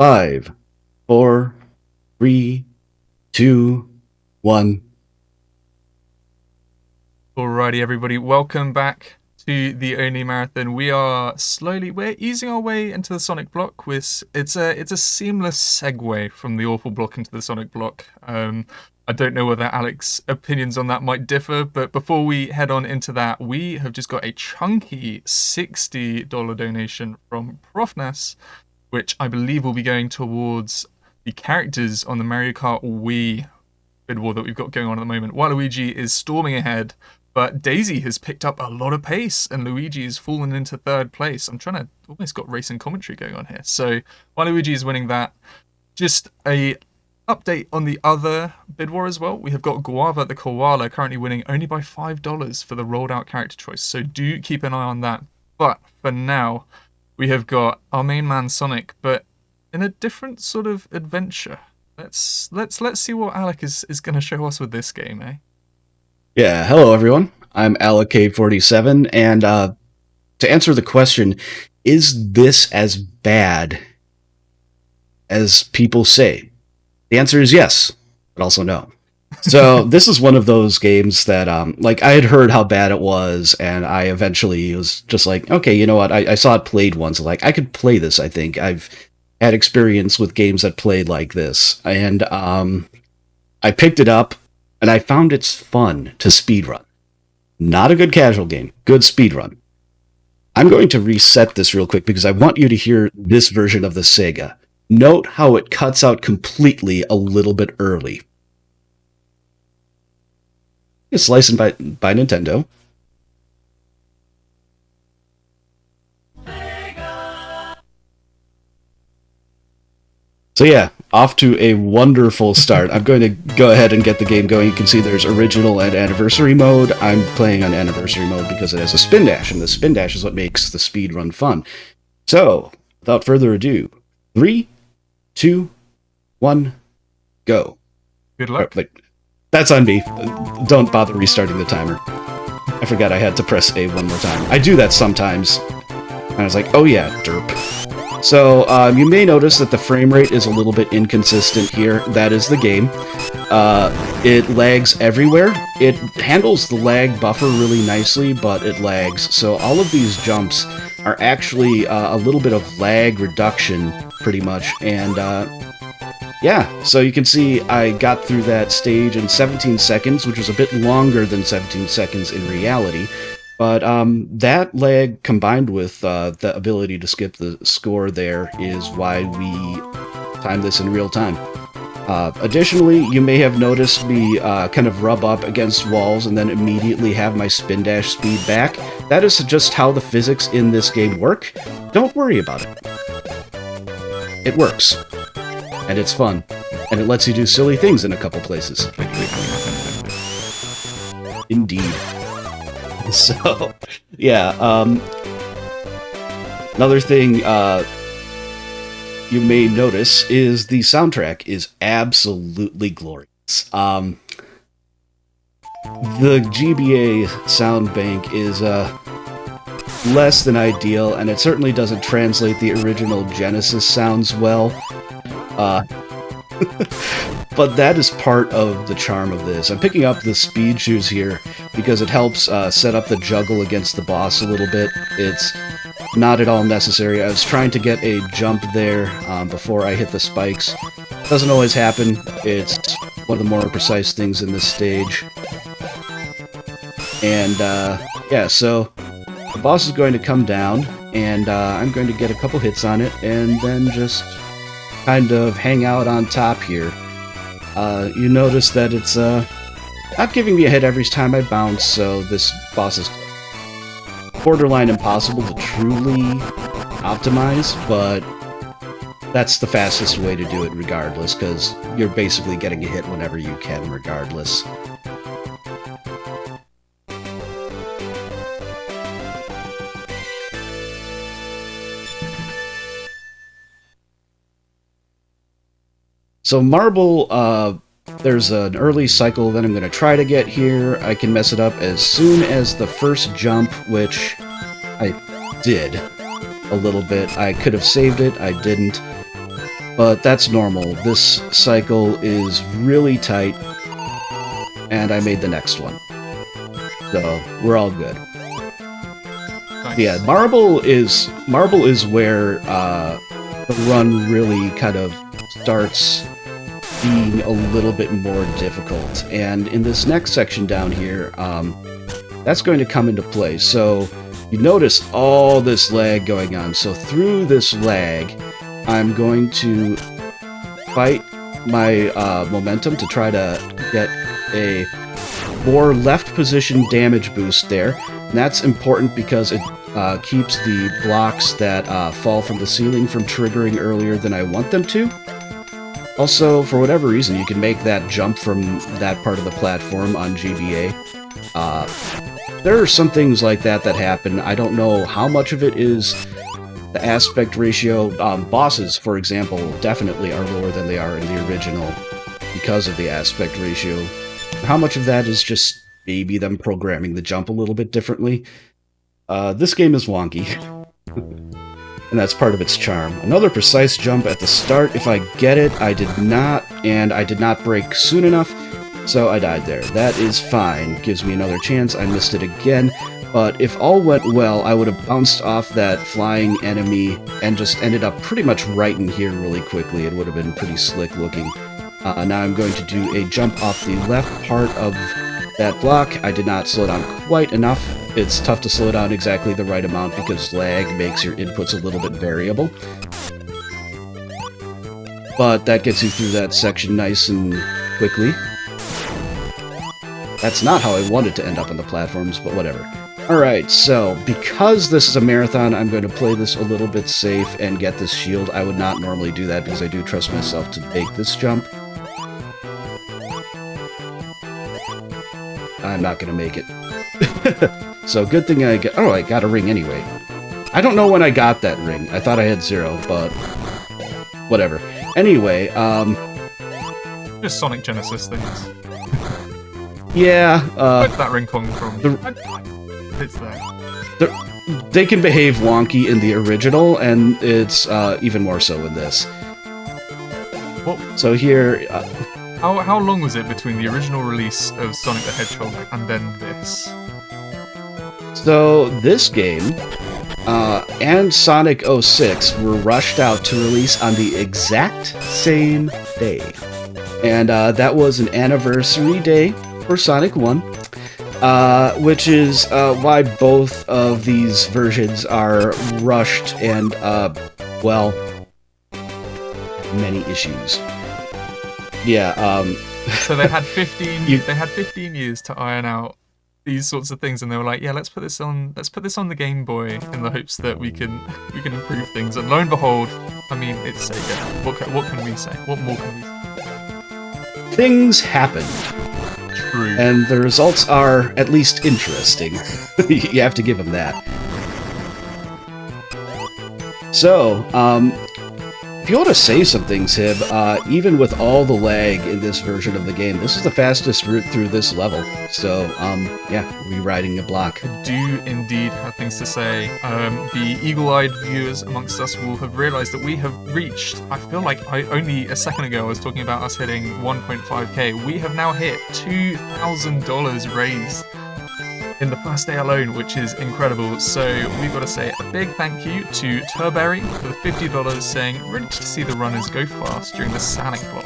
5, 4, 3, 2, 1. Alrighty, everybody, welcome back to the Only Marathon. We're easing our way into the Sonic block. It's a seamless segue from the awful block into the Sonic block. I don't know whether Alex's opinions on that might differ, but before we head on into that, we have just got a chunky $60 donation from Profness, which I believe will be going towards the characters on the Mario Kart Wii bid war that we've got going on at the moment. Waluigi is storming ahead, but Daisy has picked up a lot of pace, and Luigi is fallen into third place. I'm trying to almost got racing commentary going on here. So Waluigi is winning that. Just a update on the other bid war as well. We have got Guava the Koala currently winning only by $5 for the rolled out character choice. So do keep an eye on that. But for now, we have got our main man Sonic, but in a different sort of adventure. Let's see what Alec is going to show us with this game, eh? Yeah, hello everyone. I'm AlecK47, and to answer the question, is this as bad as people say? The answer is yes, but also no. So this is one of those games that, I had heard how bad it was, and I eventually was just like, okay, you know what? I saw it played once. Like, I could play this. I think I've had experience with games that played like this, and I picked it up. And I found it's fun to speedrun. Not a good casual game, good speedrun. I'm going to reset this real quick because I want you to hear this version of the Sega. Note how it cuts out completely a little bit early. It's licensed by Nintendo. So yeah, off to a wonderful start. I'm going to go ahead and get the game going. You can see there's original and anniversary mode. I'm playing on anniversary mode because it has a spin dash, and the spin dash is what makes the speed run fun. So, without further ado, 3, 2, 1, go. Good luck. That's on me. Don't bother restarting the timer. I forgot I had to press A one more time. I do that sometimes. And I was like, oh yeah, derp. So, you may notice that the frame rate is a little bit inconsistent here. That is the game. It lags everywhere. It handles the lag buffer really nicely, but it lags. So all of these jumps are actually a little bit of lag reduction, pretty much. And, yeah, so you can see I got through that stage in 17 seconds, which was a bit longer than 17 seconds in reality. But that lag combined with the ability to skip the score there is why we time this in real time. Additionally, you may have noticed me kind of rub up against walls and then immediately have my spin dash speed back. That is just how the physics in this game work. Don't worry about it. It works. And it's fun. And it lets you do silly things in a couple places. Indeed. So, yeah, another thing you may notice is the soundtrack is absolutely glorious. The GBA sound bank is less than ideal, and it certainly doesn't translate the original Genesis sounds well. But that is part of the charm of this. I'm picking up the speed shoes here because it helps set up the juggle against the boss a little bit. It's not at all necessary. I was trying to get a jump there before I hit the spikes. Doesn't always happen. It's one of the more precise things in this stage. And yeah, so the boss is going to come down, and I'm going to get a couple hits on it, and then just kind of hang out on top here. You notice that it's not giving me a hit every time I bounce, so this boss is borderline impossible to truly optimize, but that's the fastest way to do it regardless, because you're basically getting a hit whenever you can regardless. So Marble, there's an early cycle that I'm going to try to get here. I can mess it up as soon as the first jump, which I did a little bit. I could have saved it, I didn't. but that's normal. This cycle is really tight, and I made the next one. So, we're all good. Nice. Yeah, Marble is where the run really kind of starts being a little bit more difficult. And in this next section down here, that's going to come into play. So you notice all this lag going on. So through this lag, I'm going to fight my momentum to try to get a more left position damage boost there. And that's important because it keeps the blocks that fall from the ceiling from triggering earlier than I want them to. Also, for whatever reason, you can make that jump from that part of the platform on GBA. There are some things like that that happen. I don't know how much of it is the aspect ratio. Bosses, for example, definitely are lower than they are in the original because of the aspect ratio. How much of that is just maybe them programming the jump a little bit differently? This game is wonky. And that's part of its charm. Another precise jump at the start. If I get it, I did not, and I did not brake soon enough, so I died there. That is fine. Gives me another chance. I missed it again. But if all went well, I would have bounced off that flying enemy and just ended up pretty much right in here really quickly. It would have been pretty slick looking. Now I'm going to do a jump off the left part of that block. I did not slow down quite enough. It's tough to slow down exactly the right amount because lag makes your inputs a little bit variable. But that gets you through that section nice and quickly. That's not how I wanted to end up on the platforms, but whatever. Alright, so because this is a marathon, I'm going to play this a little bit safe and get this shield. I would not normally do that because I do trust myself to make this jump. I'm not going to make it. So good thing I get... Oh, I got a ring anyway. I don't know when I got that ring. I thought I had 0, but... whatever. Anyway, Just Sonic Genesis things. Yeah, Where'd that ring come from? It's there. They can behave wonky in the original, and it's even more so in this. What? So here... How long was it between the original release of Sonic the Hedgehog and then this? So this game and Sonic 06 were rushed out to release on the exact same day. And that was an anniversary day for Sonic 1, which is why both of these versions are rushed and, well, many issues. Yeah, So they had 15 years to iron out these sorts of things, and they were like, yeah, let's put this on the Game Boy in the hopes that we can improve things. And lo and behold, I mean, it's Sega. What can we say? What more can we say? Things happened. True. And the results are at least interesting. You have to give them that. So, if you want to say some things, Hib, even with all the lag in this version of the game, this is the fastest route through this level. So, yeah, rewriting a block. I do indeed have things to say. The eagle-eyed viewers amongst us will have realised that we have reached, I feel like only a second ago I was talking about us hitting 1.5k. We have now hit $2,000 raised in the first day alone, which is incredible. So we've got to say a big thank you to Turberry for the $50 saying, ready to see the runners go fast during the Sonic block.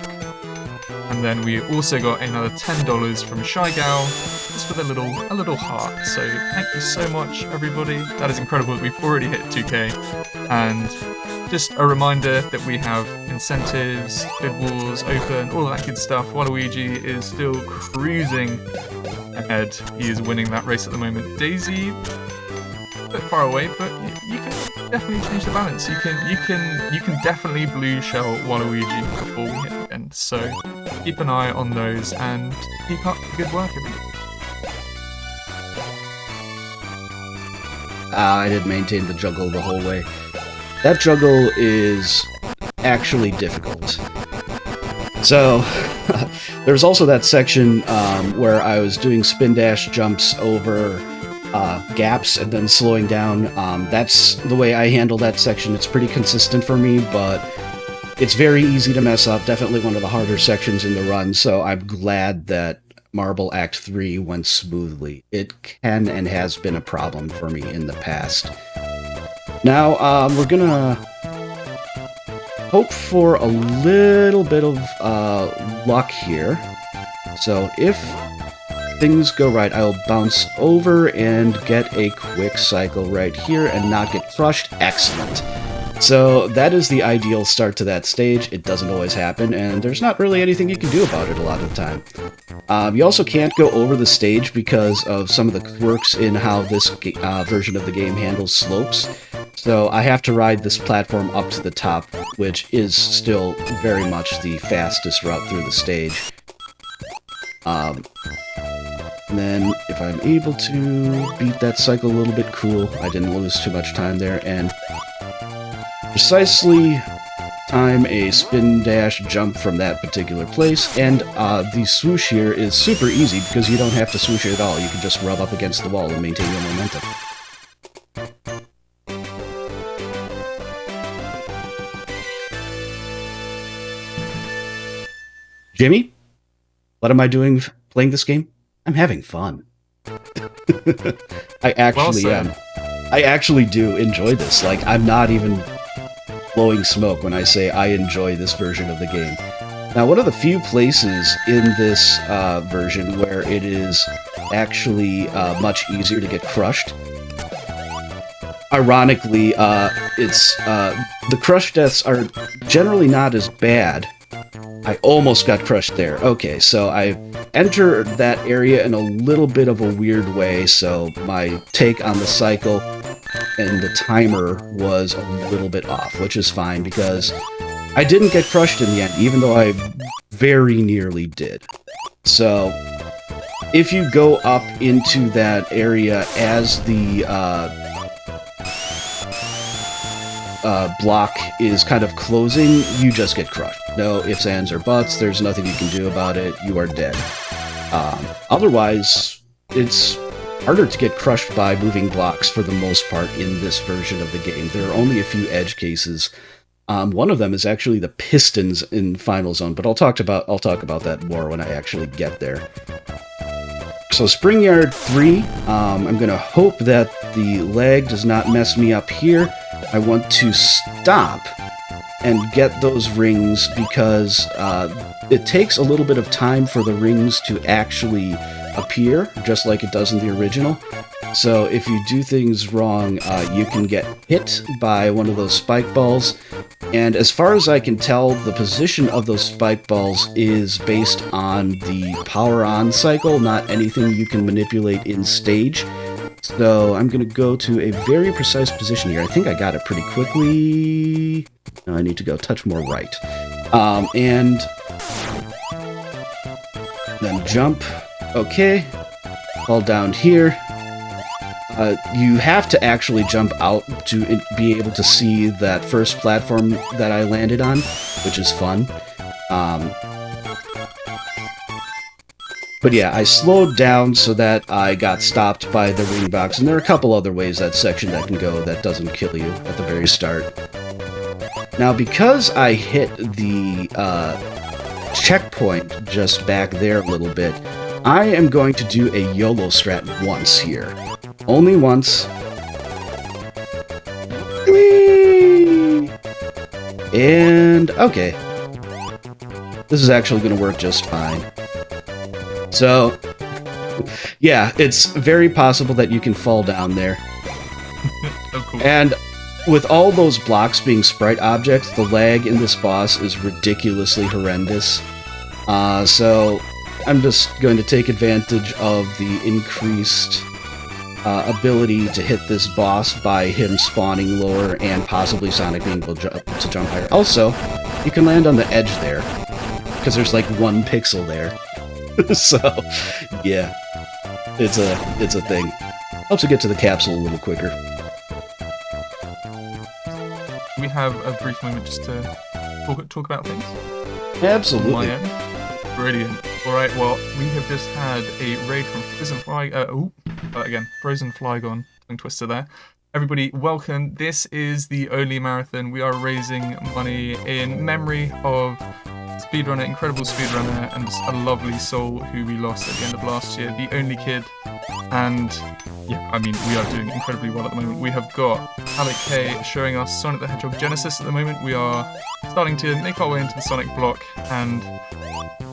And then we also got another $10 from Shy Gal, just with a little heart. So thank you so much, everybody. That is incredible that we've already hit 2k. And just a reminder that we have incentives, bid wars open, all of that good stuff. Waluigi is still cruising ahead. He is winning that race at the moment. Daisy, a bit far away, but you can definitely change the balance. You can definitely blue shell Waluigi before we hit the end. So keep an eye on those and keep up the good work, everybody. I did maintain the juggle the whole way. That juggle is actually difficult. So, there's also that section where I was doing spin dash jumps over gaps and then slowing down. That's the way I handle that section. It's pretty consistent for me, but it's very easy to mess up, definitely one of the harder sections in the run, so I'm glad that Marble Act 3 went smoothly. It can and has been a problem for me in the past. Now, we're gonna hope for a little bit of luck here. So if things go right, I'll bounce over and get a quick cycle right here and not get crushed. Excellent. So that is the ideal start to that stage. It doesn't always happen, and there's not really anything you can do about it a lot of the time. You also can't go over the stage because of some of the quirks in how this version of the game handles slopes. So I have to ride this platform up to the top, which is still very much the fastest route through the stage. And then, if I'm able to beat that cycle a little bit, cool. I didn't lose too much time there, and precisely time a spin dash jump from that particular place, and the swoosh here is super easy because you don't have to swoosh it at all. You can just rub up against the wall and maintain your momentum. Jimmy? What am I doing playing this game? I'm having fun. I actually am. I actually do enjoy this. Like, I'm not even blowing smoke when I say I enjoy this version of the game. Now, one of the few places in this version where it is actually much easier to get crushed, ironically, it's the crush deaths are generally not as bad. I almost got crushed there. Okay, so I entered that area in a little bit of a weird way, so my take on the cycle and the timer was a little bit off, which is fine because I didn't get crushed in the end, even though I very nearly did. So if you go up into that area as the block is kind of closing, you just get crushed. No ifs, ands, or buts. There's nothing you can do about it. You are dead. Otherwise, it's harder to get crushed by moving blocks for the most part in this version of the game. There are only a few edge cases. One of them is actually the pistons in Final Zone, but I'll talk about that more when I actually get there. So Spring Yard 3, I'm going to hope that the lag does not mess me up here. I want to stop and get those rings because it takes a little bit of time for the rings to actually appear, just like it does in the original. So if you do things wrong, you can get hit by one of those spike balls. And as far as I can tell, the position of those spike balls is based on the power on cycle, not anything you can manipulate in stage. So I'm going to go to a very precise position here. I think I got it pretty quickly. No, I need to go a touch more right. And then jump. Okay. Fall down here. You have to actually jump out to be able to see that first platform that I landed on, which is fun. But yeah, I slowed down so that I got stopped by the ring box, and there are a couple other ways that section that can go that doesn't kill you at the very start. Now, because I hit the checkpoint just back there a little bit, I am going to do a YOLO strat once here. Only once. Whee! And, okay. This is actually going to work just fine. So, yeah, it's very possible that you can fall down there. Oh, cool. And with all those blocks being sprite objects, the lag in this boss is ridiculously horrendous. So I'm just going to take advantage of the increased ability to hit this boss by him spawning lower and possibly Sonic being able to jump higher. Also, you can land on the edge there, because there's like 1 pixel there. So, yeah, it's a thing. Helps you get to the capsule a little quicker. We have a brief moment just to talk about things. Absolutely. Brilliant. Alright, well, we have just had a raid from Frozen Flygon. Tongue twister there. Everybody, welcome. This is the Only Marathon. We are raising money in memory of speedrunner, incredible speedrunner, and just a lovely soul who we lost at the end of last year, the only kid. And yeah, I mean, we are doing incredibly well at the moment. We have got AlecK showing us Sonic the Hedgehog Genesis at the moment. We are starting to make our way into the Sonic block, and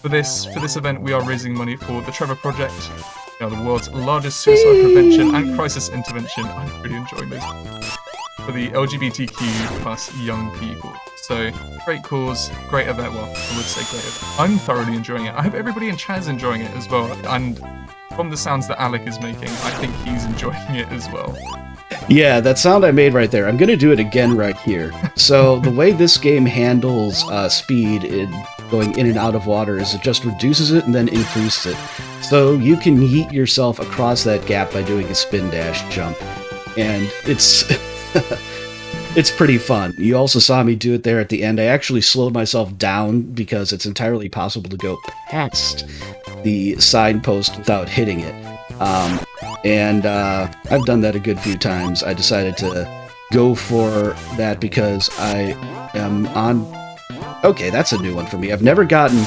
for this event, we are raising money for the Trevor Project. They are the world's largest suicide prevention and crisis intervention. I'm really enjoying this. For the LGBTQ plus young people. So, great cause, great event. Well, I would say great event. I'm thoroughly enjoying it. I hope everybody in chat is enjoying it as well. And from the sounds that AlecK is making, I think he's enjoying it as well. Yeah, that sound I made right there, I'm going to do it again right here. So the way this game handles speed in going in and out of water is it just reduces it and then increases it. So you can yeet yourself across that gap by doing a spin dash jump. And it's it's pretty fun. You also saw me do it there at the end. I actually slowed myself down because it's entirely possible to go past the signpost without hitting it. I've done that a good few times. I decided to go for that because I am on... Okay, that's a new one for me. I've never gotten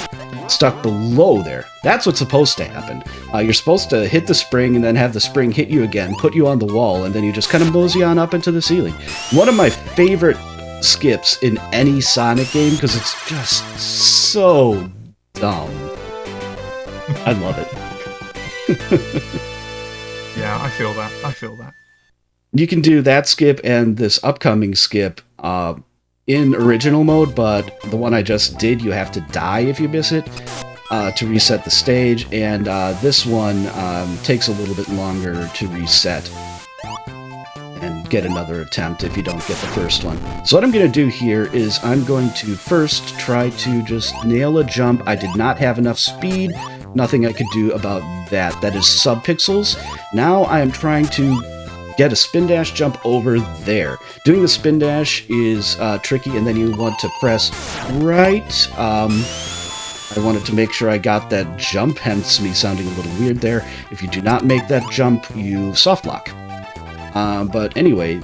stuck below there. That's what's supposed to happen. You're supposed to hit the spring and then have the spring hit you again, put you on the wall, and then you just kind of mosey on up into the ceiling. One of my favorite skips in any Sonic game because it's just so dumb. I love it. Yeah, I feel that. I feel that. You can do that skip and this upcoming skip in original mode, but the one I just did, you have to die if you miss it to reset the stage, and this one takes a little bit longer to reset and get another attempt if you don't get the first one. So what I'm going to do here is I'm going to first try to just nail a jump. I did not have enough speed. Nothing I could do about that. That is sub-pixels. Now I am trying to get a spin dash jump over there. Doing the spin dash is tricky, and then you want to press right. I wanted to make sure I got that jump, hence me sounding a little weird there. If you do not make that jump, you soft lock. But anyway,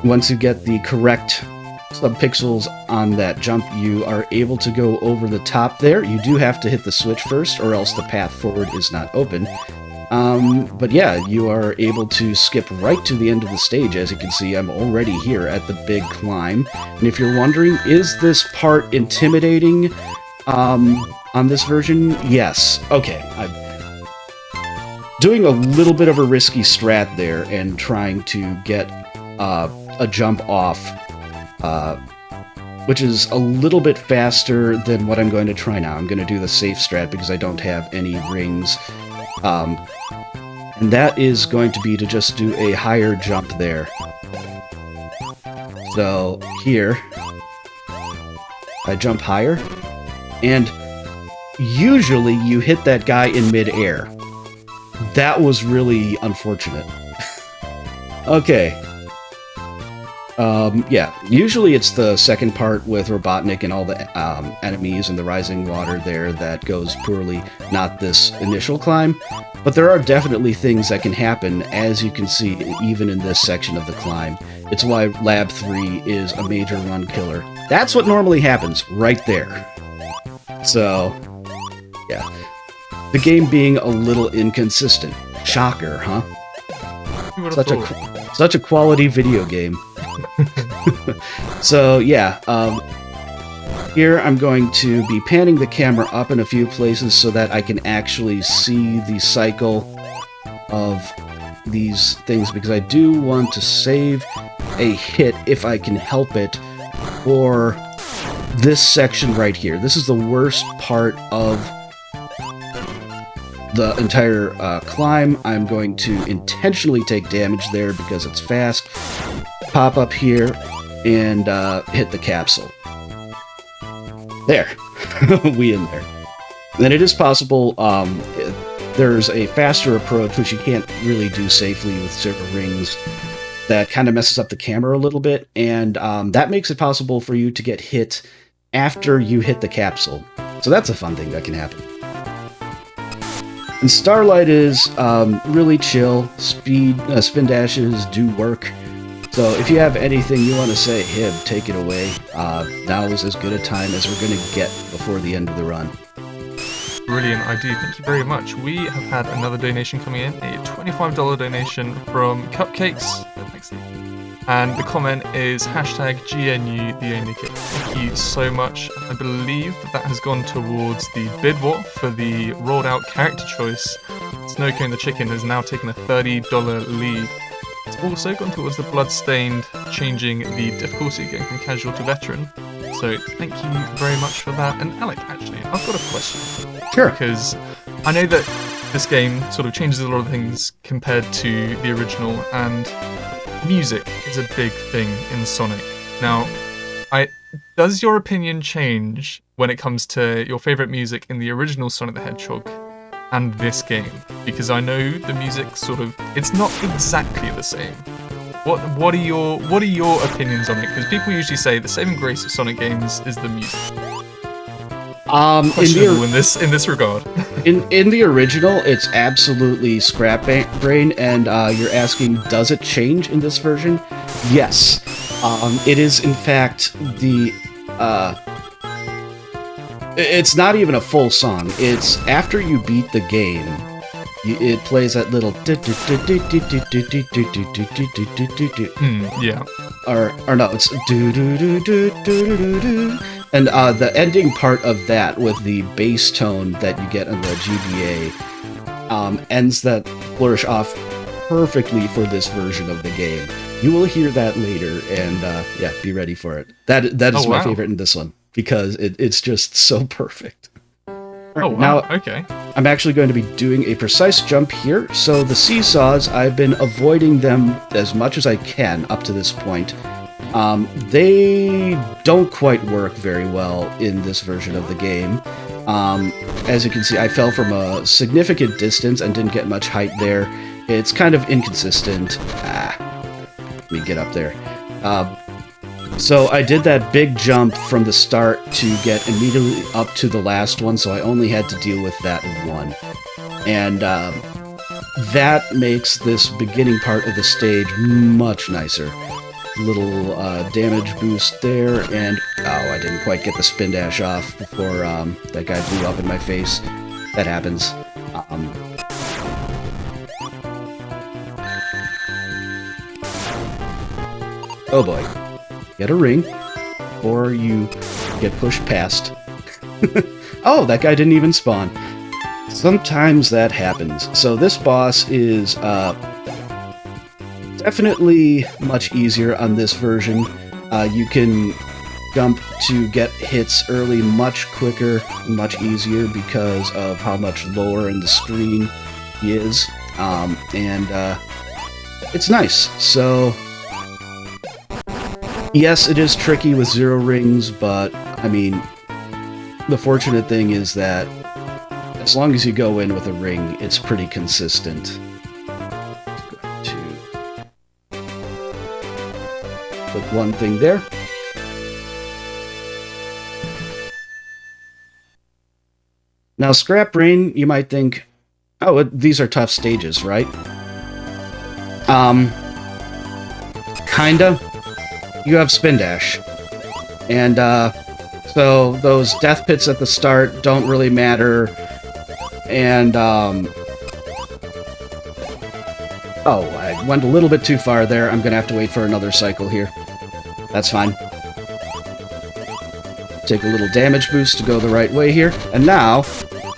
once you get the correct sub-pixels on that jump, you are able to go over the top there. You do have to hit the switch first, or else the path forward is not open. But yeah, you are able to skip right to the end of the stage. As you can see, I'm already here at the big climb. And if you're wondering, is this part intimidating on this version? Yes. Okay, I'm doing a little bit of a risky strat there and trying to get a jump off, which is a little bit faster than what I'm going to try now. I'm going to do the safe strat because I don't have any rings. And that is going to be to just do a higher jump there. So here, I jump higher, and usually you hit that guy in mid-air. That was really unfortunate. Okay. Yeah, usually it's the second part with Robotnik and all the enemies and the rising water there that goes poorly, not this initial climb. But there are definitely things that can happen, as you can see, even in this section of the climb. It's why Lab 3 is a major run killer. That's what normally happens, right there. So, yeah. The game being a little inconsistent. Shocker, huh? Such a quality video game. So, yeah, here I'm going to be panning the camera up in a few places so that I can actually see the cycle of these things, because I do want to save a hit, if I can help it, for this section right here. This is the worst part of the entire climb. I'm going to intentionally take damage there because it's fast. Pop up here and hit the capsule. There. We in there. Then it is possible, there's a faster approach, which you can't really do safely with zero rings, that kind of messes up the camera a little bit, and that makes it possible for you to get hit after you hit the capsule. So that's a fun thing that can happen. And Starlight is really chill. Spin dashes do work. So if you have anything you want to say, Hib, take it away. Now is as good a time as we're going to get before the end of the run. Brilliant, I do. Thank you very much. We have had another donation coming in, a $25 donation from Cupcakes. Thanks, Steve. And the comment is hashtag GNU the only kid. Thank you so much. I believe that has gone towards the bid war for the rolled out character choice. Snowcone the Chicken has now taken a $30 lead. It's also gone towards the Bloodstained, changing the difficulty going from casual to veteran. So thank you very much for that. And Alec, actually, I've got a question. Sure. Because I know that this game sort of changes a lot of things compared to the original, and music is a big thing in Sonic. Now, does your opinion change when it comes to your favourite music in the original Sonic the Hedgehog and this game? Because I know the music it's not exactly the same. What are your opinions on it? Because people usually say the saving grace of Sonic games is the music. Questionable in this regard. in the original, it's absolutely scrap brain, and you're asking, does it change in this version? Yes. It is in fact the it's not even a full song. It's after you beat the game. It plays that little yeah. Or no, it's and the ending part of that with the bass tone that you get on the GBA ends that flourish off perfectly for this version of the game. You will hear that later, and yeah, be ready for it. That is my favorite in this one because it's just so perfect. Oh, wow. Now, okay. I'm actually going to be doing a precise jump here. So the seesaws, I've been avoiding them as much as I can up to this point. They don't quite work very well in this version of the game. As you can see, I fell from a significant distance and didn't get much height there. It's kind of inconsistent. Let me get up there. So I did that big jump from the start to get immediately up to the last one, so I only had to deal with that one. And that makes this beginning part of the stage much nicer. Little damage boost there, and oh, I didn't quite get the spin dash off before that guy blew up in my face. That happens. Oh boy. Get a ring, or you get pushed past. Oh, that guy didn't even spawn. Sometimes that happens. So this boss is definitely much easier on this version. You can jump to get hits early much quicker, much easier because of how much lower in the screen he is. And it's nice. So yes, it is tricky with 0 rings, but, I mean, the fortunate thing is that as long as you go in with a ring, it's pretty consistent. To put one thing there. Now, Scrap Brain, you might think, oh, these are tough stages, right? Kinda. You have Spin Dash. And, so those death pits at the start don't really matter. And, oh, I went a little bit too far there. I'm gonna have to wait for another cycle here. That's fine. Take a little damage boost to go the right way here. And now,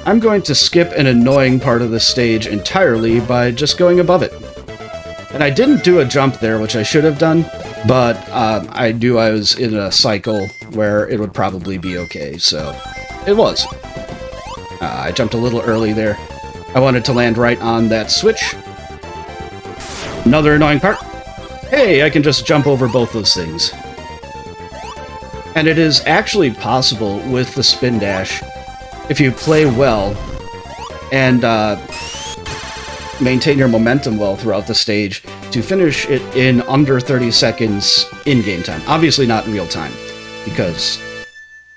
I'm going to skip an annoying part of the stage entirely by just going above it. And I didn't do a jump there, which I should have done. But I knew I was in a cycle where it would probably be okay, so it was. I jumped a little early there. I wanted to land right on that switch. Another annoying part. Hey, I can just jump over both those things. And it is actually possible with the spin dash, if you play well and maintain your momentum well throughout the stage, to finish it in under 30 seconds in-game time. Obviously not real time, because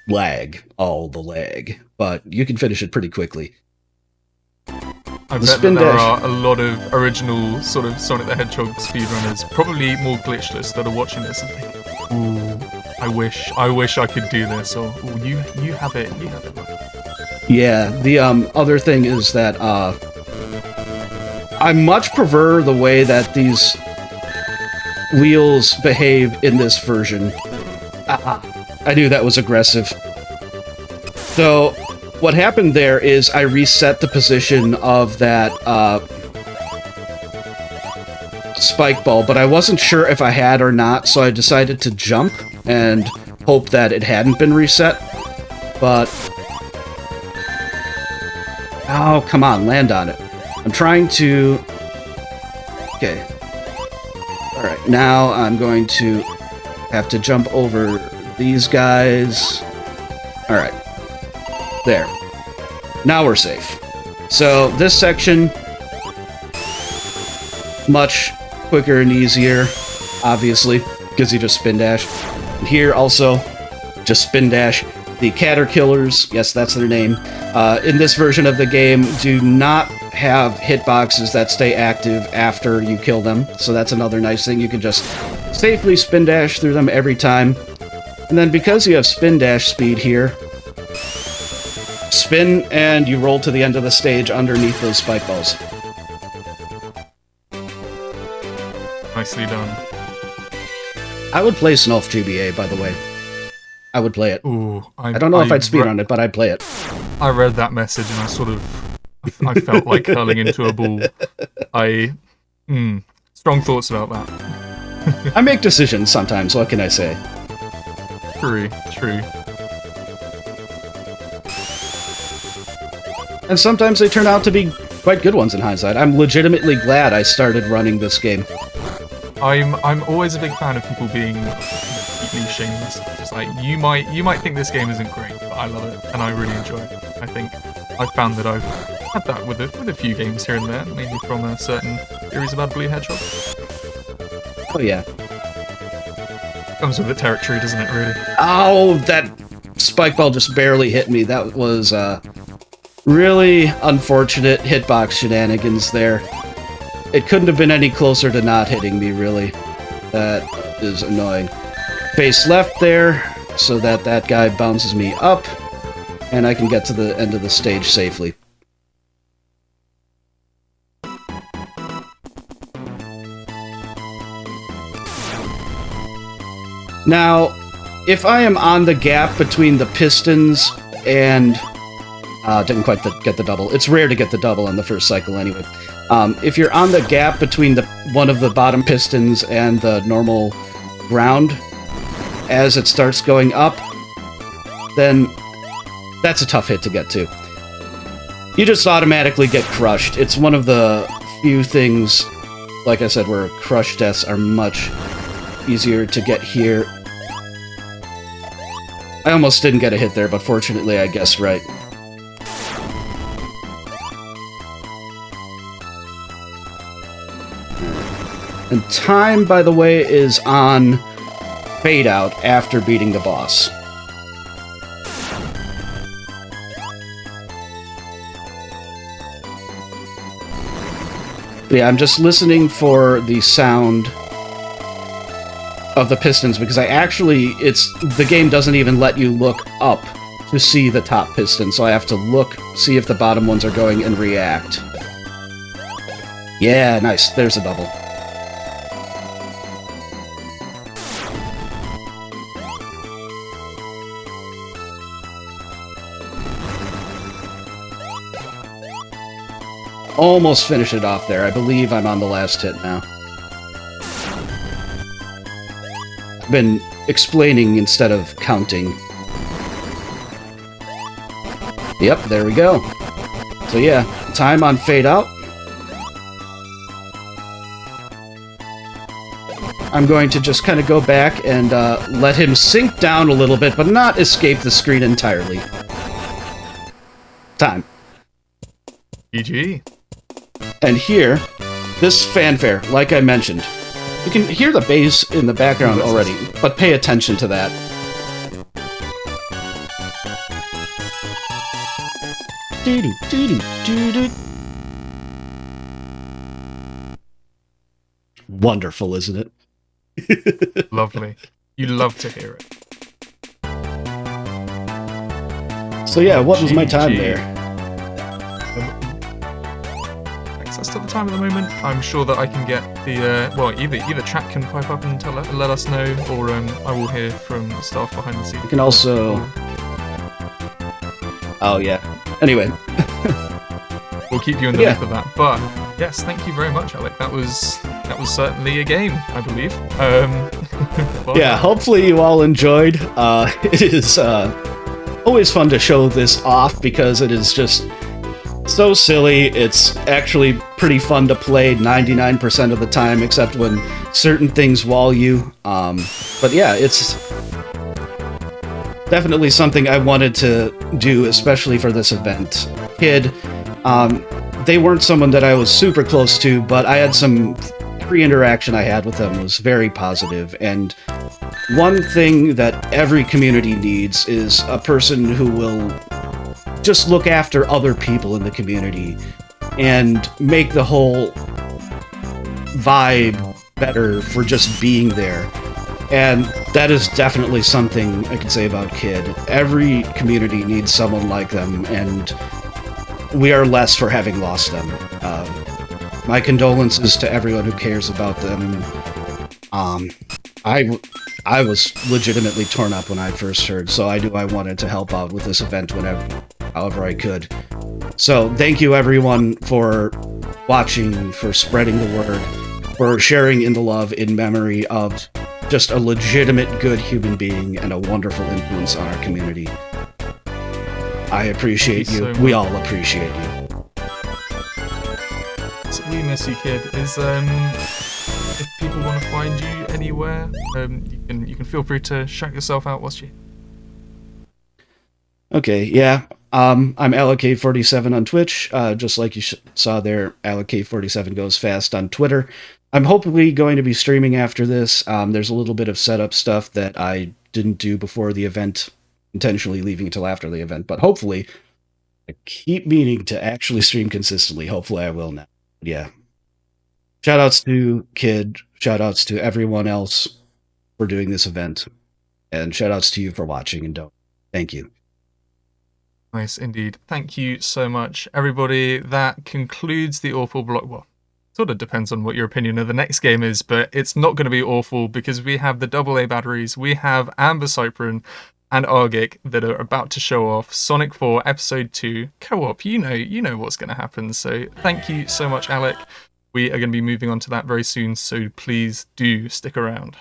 lag, all the lag, but you can finish it pretty quickly. I bet that there are a lot of original sort of Sonic the Hedgehog speedrunners, probably more glitchless, that are watching this and thinking, ooh, I wish I could do this, or ooh, you have it. Yeah, the other thing is that I much prefer the way that these wheels behave in this version. I knew that was aggressive. So, what happened there is I reset the position of that spike ball, but I wasn't sure if I had or not, so I decided to jump and hope that it hadn't been reset. But... oh, come on, land on it. I'm trying to... okay. Alright, now I'm going to have to jump over these guys. Alright. There. Now we're safe. So, this section, much quicker and easier, obviously, because you just spin dash. And here, also, just spin dash. The Caterkillers, yes, that's their name, in this version of the game, do not have hitboxes that stay active after you kill them, so that's another nice thing. You can just safely spin dash through them every time. And then because you have spin dash speed here, spin and you roll to the end of the stage underneath those spike balls. Nicely done. I would play Snulf GBA, by the way. I would play it. Ooh, I don't know if I'd speed on it, but I'd play it. I read that message and I sort of... I felt like curling into a ball. Strong thoughts about that. I make decisions sometimes, what can I say? True. And sometimes they turn out to be quite good ones in hindsight. I'm legitimately glad I started running this game. I'm always a big fan of people being completely shameless. Just like, you might think this game isn't great, but I love it and I really enjoy it. I think I've found that I've had that with a few games here and there, mainly from a certain series about Blue Hedgehog. Oh yeah. Comes with the territory, doesn't it, really? Oh, that spike ball just barely hit me. That was really unfortunate hitbox shenanigans there. It couldn't have been any closer to not hitting me, really. That is annoying. Face left there, so that that guy bounces me up, and I can get to the end of the stage safely. Now, if I am on the gap between the pistons and... didn't quite get the double. It's rare to get the double on the first cycle anyway. If you're on the gap between one of the bottom pistons and the normal ground, as it starts going up, then that's a tough hit to get to. You just automatically get crushed. It's one of the few things, like I said, where crush deaths are much easier to get here. I almost didn't get a hit there, but fortunately I guessed right. And time, by the way, is on fade out after beating the boss. But yeah, I'm just listening for the sound of the pistons, because the game doesn't even let you look up to see the top piston, so I have to look, see if the bottom ones are going, and react. Yeah, nice. There's a double. Almost finished it off there. I believe I'm on the last hit now. I've been explaining instead of counting. Yep, there we go. So yeah, time on fade out. I'm going to just kind of go back and let him sink down a little bit, but not escape the screen entirely. Time. GG. And here, this fanfare, like I mentioned, you can hear the bass in the background already, but pay attention to that. Wonderful, isn't it? Lovely. You love to hear it. So yeah, what was my time there? Access to the time at the moment. I'm sure that I can get the well, either chat can pipe up and let us know, or I will hear from staff behind the scenes. You can also. Oh yeah. Anyway. We'll keep you in the loop of that. But yes, thank you very much, Alec. That was certainly a game, I believe. Yeah, hopefully you all enjoyed. It is always fun to show this off because it is just so silly. It's actually pretty fun to play 99% of the time, except when certain things wall you. But yeah, it's definitely something I wanted to do, especially for this event. Kid, they weren't someone that I was super close to, but I had some pre-interaction I had with them was very positive, and one thing that every community needs is a person who will just look after other people in the community and make the whole vibe better for just being there. And that is definitely something I can say about Kid. Every community needs someone like them, and we are less for having lost them. My condolences to everyone who cares about them. I was legitimately torn up when I first heard, so I knew I wanted to help out with this event however I could. So thank you everyone for watching, for spreading the word, for sharing in the love in memory of just a legitimate good human being and a wonderful influence on our community. I appreciate you. We all appreciate you. So we miss you, Kid. If people want to find you anywhere, you can feel free to shout yourself out whilst you. Okay, yeah. I'm AlecK47 on Twitch. Just like you saw there, AlecK47 goes fast on Twitter. I'm hopefully going to be streaming after this. There's a little bit of setup stuff that I didn't do before the event, intentionally leaving until after the event, but hopefully I keep meaning to actually stream consistently. Hopefully I will now. Yeah. Shoutouts to Kid, shoutouts to everyone else for doing this event, and shoutouts to you for watching and don't. Thank you. Nice indeed. Thank you so much, everybody. That concludes the awful block. Well, sort of depends on what your opinion of the next game is, but it's not going to be awful because we have the AA batteries, we have Amber Cyprin and Argic that are about to show off Sonic 4 Episode 2 co-op. You know what's going to happen. So thank you so much, Alec. We are going to be moving on to that very soon, so please do stick around.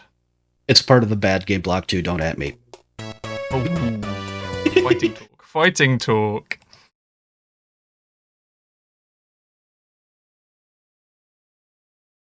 It's part of the bad game block too, don't at me. Oh, fighting talk. Fighting talk.